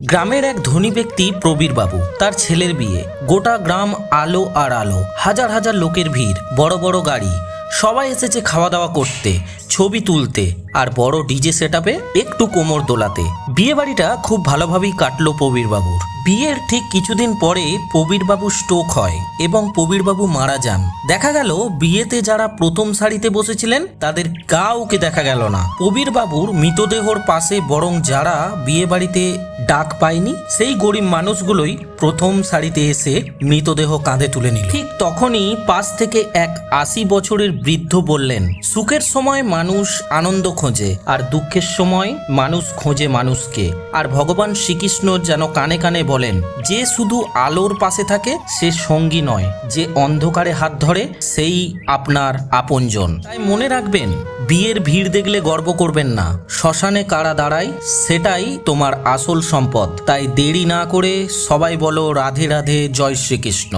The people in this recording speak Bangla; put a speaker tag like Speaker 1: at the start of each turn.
Speaker 1: গ্রামের এক ধনী ব্যক্তি প্রবীর বাবু, তার ছেলের বিয়ে। গোটা গ্রাম আলো আর আলো, হাজার হাজার লোকের ভিড়, বড় বড় গাড়ি, সবাই এসেছে খাওয়া দাওয়া করতে, ছবি তুলতে আর বড় ডিজে সেটআপে একটু কোমর দোলাতে। বিয়ে বাড়িটা খুব ভালোভাবেই কাটলো প্রবীর বাবুর। বিয়ের ঠিক কিছুদিন পরে প্রবীর বাবুর স্ট্রোক হয় এবং প্রবীর বাবু মারা যান। দেখা গেল বিয়েতে যারা প্রথম সারিতে বসেছিলেন তাদের কাউকে দেখা গেল না। প্রবীর বাবুর মৃতদেহর পাশে বরং যারা বিয়ে বাড়িতে ডাক পায়নি সেই গরিব মানুষগুলোই প্রথম সারিতে এসে মৃতদেহ কাঁধে তুলে নিল। ঠিক তখনই পাশ থেকে এক ৮০ বছরের বৃদ্ধ বললেন, সুখের সময় মানুষ আনন্দ খোঁজে আর দুঃখের সময় মানুষ খোঁজে মানুষকে। আর ভগবান শ্রীকৃষ্ণ যেন কানে কানে বলেন, যে শুধু আলোর পাশে থাকে সে সঙ্গী নয়, যে অন্ধকারে হাত ধরে সেই আপনার আপনজন। তাই মনে রাখবেন, বিয়ের ভিড় দেখলে গর্ব করবেন না, শ্মশানে কারা দাঁড়ায় সেটাই তোমার আসল সম্পদ। তাই দেরি না করে সবাই বলো রাধে রাধে, জয় শ্রীকৃষ্ণ।